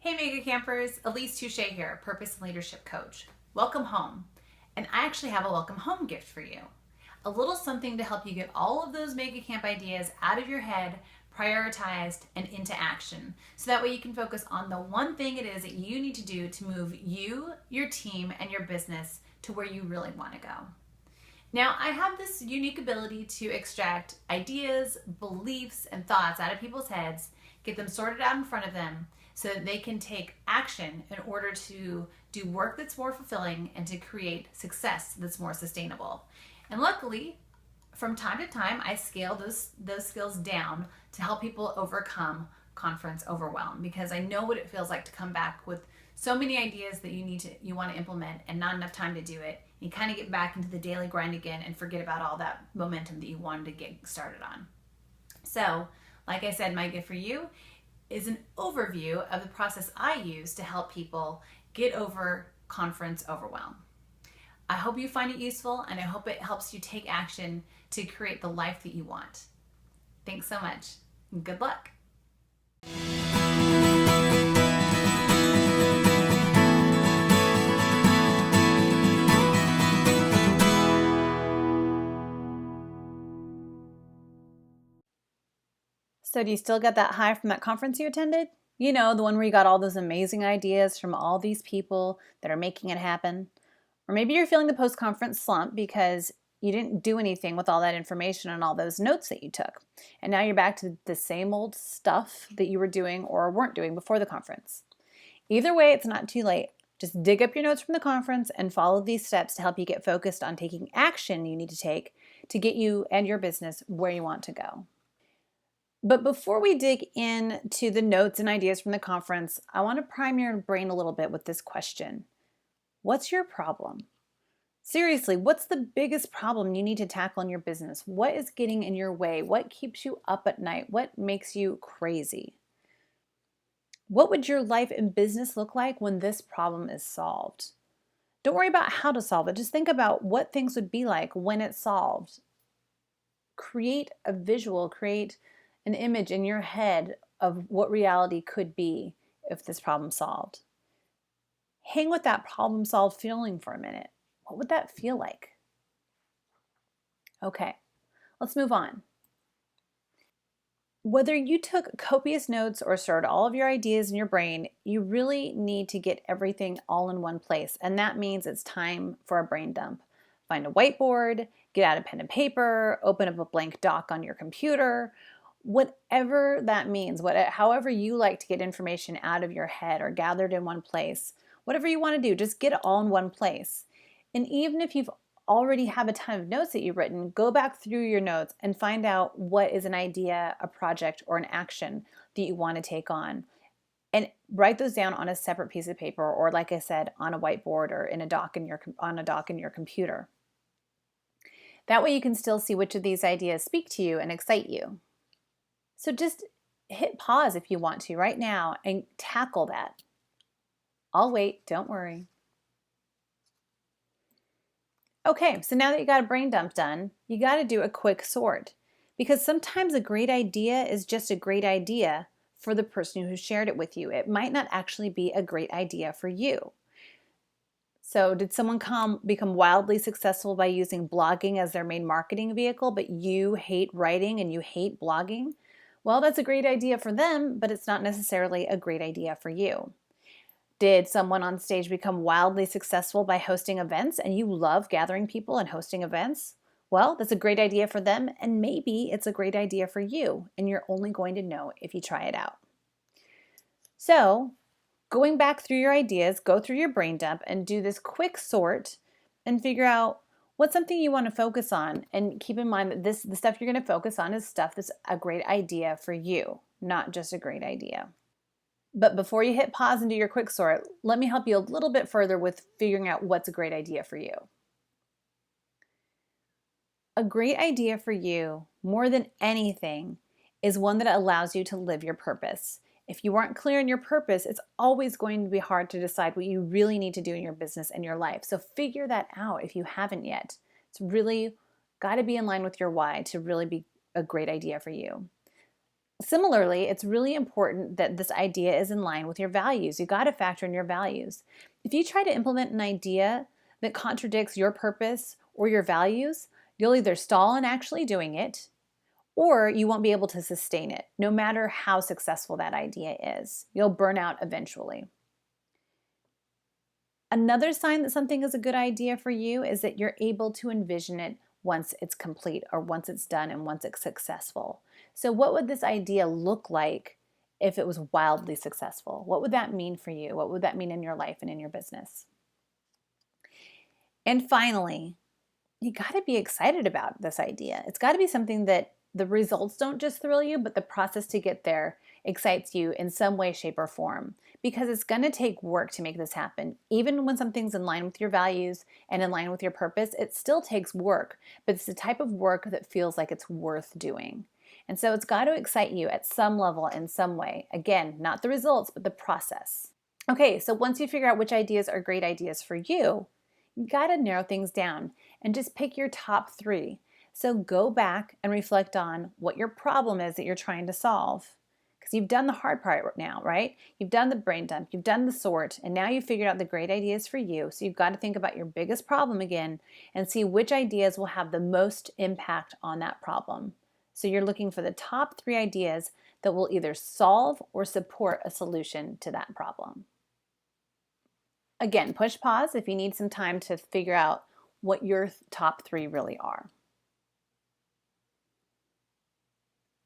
Hey Mega Campers, Elise Touche here, Purpose and Leadership Coach. Welcome home. And I actually have a welcome home gift for you. A little something to help you get all of those Mega Camp ideas out of your head, prioritized, and into action. So that way you can focus on the one thing it is that you need to do to move you, your team, and your business to where you really want to go. Now, I have this unique ability to extract ideas, beliefs, and thoughts out of people's heads, get them sorted out in front of them, so that they can take action in order to do work that's more fulfilling and to create success that's more sustainable. And luckily, from time to time, I scale those skills down to help people overcome conference overwhelm, because I know what it feels like to come back with so many ideas that you want to implement and not enough time to do it. You kind of get back into the daily grind again and forget about all that momentum that you wanted to get started on. So, like I said, my gift for you is an overview of the process I use to help people get over conference overwhelm. I hope you find it useful, and I hope it helps you take action to create the life that you want. Thanks so much. Good luck. So do you still get that high from that conference you attended? You know, the one where you got all those amazing ideas from all these people that are making it happen. Or maybe you're feeling the post-conference slump because you didn't do anything with all that information and all those notes that you took. And now you're back to the same old stuff that you were doing or weren't doing before the conference. Either way, it's not too late. Just dig up your notes from the conference and follow these steps to help you get focused on taking action you need to take to get you and your business where you want to go. But before we dig into the notes and ideas from the conference, I want to prime your brain a little bit with this question. What's your problem? Seriously, what's the biggest problem you need to tackle in your business? What is getting in your way? What keeps you up at night? What makes you crazy? What would your life and business look like when this problem is solved? Don't worry about how to solve it. Just think about what things would be like when it's solved. Create a visual, create an image in your head of what reality could be if this problem solved. Hang with that problem solved feeling for a minute. What would that feel like? Okay, let's move on. Whether you took copious notes or stored all of your ideas in your brain, you really need to get everything all in one place. And that means it's time for a brain dump. Find a whiteboard, get out a pen and paper, open up a blank doc on your computer, whatever that means, however you like to get information out of your head or gathered in one place, whatever you want to do, just get it all in one place. And even if you've already have a ton of notes that you've written, go back through your notes and find out what is an idea, a project, or an action that you want to take on. And write those down on a separate piece of paper, or like I said, on a whiteboard or on a doc in your computer. That way you can still see which of these ideas speak to you and excite you. So just hit pause if you want to right now and tackle that. I'll wait, don't worry. Okay, so now that you got a brain dump done, you got to do a quick sort, because sometimes a great idea is just a great idea for the person who shared it with you. It might not actually be a great idea for you. So did someone become wildly successful by using blogging as their main marketing vehicle, but you hate writing and you hate blogging? Well, that's a great idea for them, but it's not necessarily a great idea for you. Did someone on stage become wildly successful by hosting events and you love gathering people and hosting events? Well, that's a great idea for them, and maybe it's a great idea for you, and you're only going to know if you try it out. So, going back through your ideas, go through your brain dump and do this quick sort and figure out what's something you want to focus on, and keep in mind that the stuff you're going to focus on is stuff that's a great idea for you, not just a great idea. But before you hit pause and do your quick sort, let me help you a little bit further with figuring out what's a great idea for you. A great idea for you, more than anything, is one that allows you to live your purpose. If you aren't clear on your purpose, it's always going to be hard to decide what you really need to do in your business and your life. So figure that out if you haven't yet. It's really got to be in line with your why to really be a great idea for you. Similarly, it's really important that this idea is in line with your values. You got to factor in your values. If you try to implement an idea that contradicts your purpose or your values, you'll either stall in actually doing it, or you won't be able to sustain it, no matter how successful that idea is. You'll burn out eventually. Another sign that something is a good idea for you is that you're able to envision it once it's complete, or once it's done, and once it's successful. So what would this idea look like if it was wildly successful? What would that mean for you? What would that mean in your life and in your business? And finally, you got to be excited about this idea. It's got to be something that the results don't just thrill you, but the process to get there excites you in some way, shape, or form. Because it's going to take work to make this happen. Even when something's in line with your values and in line with your purpose, it still takes work, but it's the type of work that feels like it's worth doing. And so it's got to excite you at some level in some way. Again, not the results, but the process. Okay, so once you figure out which ideas are great ideas for you, you got to narrow things down and just pick your top 3. So go back and reflect on what your problem is that you're trying to solve. Because you've done the hard part now, right? You've done the brain dump, you've done the sort, and now you've figured out the great ideas for you. So you've got to think about your biggest problem again and see which ideas will have the most impact on that problem. So you're looking for the top 3 ideas that will either solve or support a solution to that problem. Again, push pause if you need some time to figure out what your top 3 really are.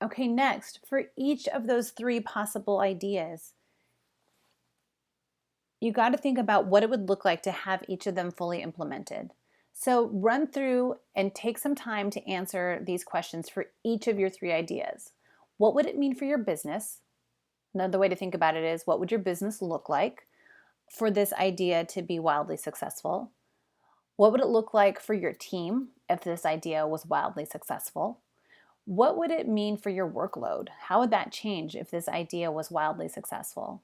Okay, next, for each of those 3 possible ideas, you got to think about what it would look like to have each of them fully implemented. So run through and take some time to answer these questions for each of your 3 ideas. What would it mean for your business? Another way to think about it is, what would your business look like for this idea to be wildly successful? What would it look like for your team if this idea was wildly successful? What would it mean for your workload? How would that change if this idea was wildly successful?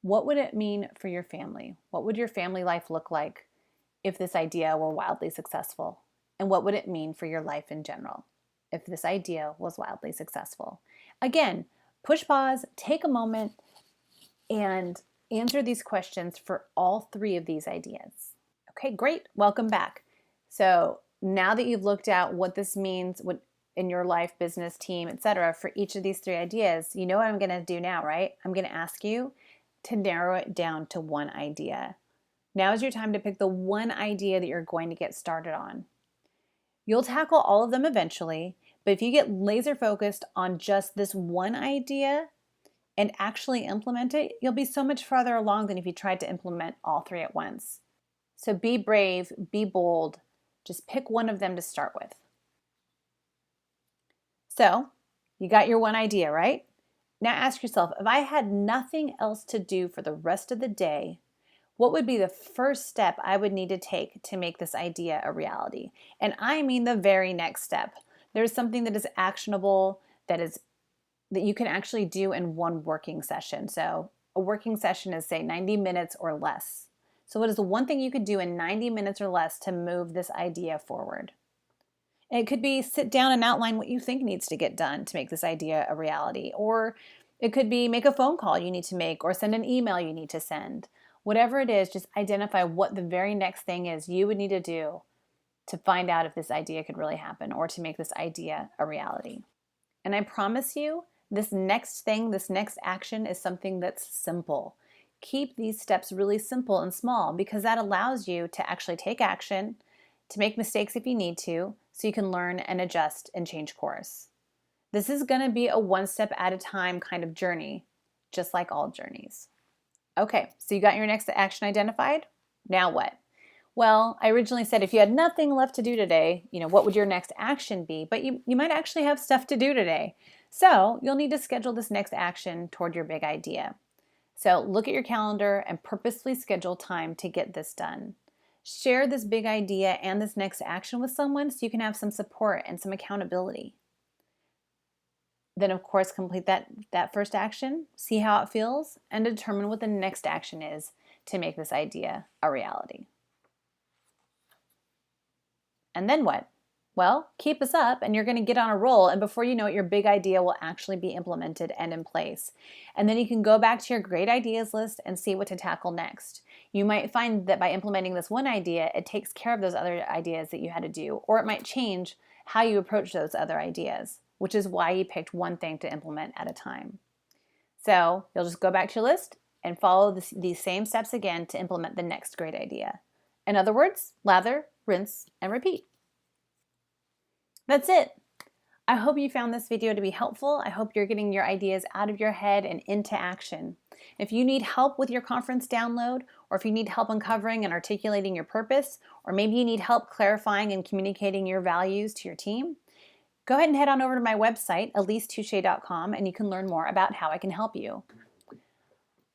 What would it mean for your family? What would your family life look like if this idea were wildly successful? And what would it mean for your life in general if this idea was wildly successful? Again, push pause, take a moment, and answer these questions for all 3 of these ideas. Okay, great. Welcome back. So now that you've looked at what this means, in your life, business, team, etc., for each of these 3 ideas, you know what I'm going to do now, right? I'm going to ask you to narrow it down to 1 idea. Now is your time to pick the 1 idea that you're going to get started on. You'll tackle all of them eventually, but if you get laser focused on just this 1 idea and actually implement it, you'll be so much farther along than if you tried to implement all 3 at once. So be brave, be bold, just pick 1 of them to start with. So you got your 1 idea, right? Now ask yourself, if I had nothing else to do for the rest of the day, what would be the first step I would need to take to make this idea a reality? And I mean the very next step. There's something that is actionable, that you can actually do in 1 working session. So a working session is, say, 90 minutes or less. So what is the 1 thing you could do in 90 minutes or less to move this idea forward? It could be sit down and outline what you think needs to get done to make this idea a reality. Or it could be make a phone call you need to make, or send an email you need to send. Whatever it is, just identify what the very next thing is you would need to do to find out if this idea could really happen, or to make this idea a reality. And I promise you, this next thing, this next action is something that's simple. Keep these steps really simple and small, because that allows you to actually take action, to make mistakes if you need to, so you can learn and adjust and change course. This is going to be a 1 step at a time kind of journey, just like all journeys. Okay, so you got your next action identified? Now what? Well, I originally said if you had nothing left to do today, what would your next action be? But you might actually have stuff to do today. So you'll need to schedule this next action toward your big idea. So look at your calendar and purposefully schedule time to get this done. Share this big idea and this next action with someone so you can have some support and some accountability. Then, of course, complete that first action, see how it feels, and determine what the next action is to make this idea a reality. And then what? Well, keep us up and you're going to get on a roll, and before you know it, your big idea will actually be implemented and in place. And then you can go back to your great ideas list and see what to tackle next. You might find that by implementing this one idea, it takes care of those other ideas that you had to do, or it might change how you approach those other ideas, which is why you picked one thing to implement at a time. So you'll just go back to your list and follow these same steps again to implement the next great idea. In other words, lather, rinse, and repeat. That's it. I hope you found this video to be helpful. I hope you're getting your ideas out of your head and into action. If you need help with your conference download, or if you need help uncovering and articulating your purpose, or maybe you need help clarifying and communicating your values to your team, go ahead and head on over to my website, elisetouche.com, and you can learn more about how I can help you.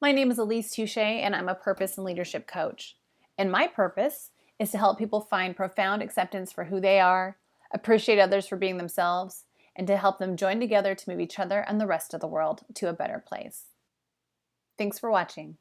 My name is Elise Touche, and I'm a purpose and leadership coach. And my purpose is to help people find profound acceptance for who they are, appreciate others for being themselves, and to help them join together to move each other and the rest of the world to a better place. Thanks for watching.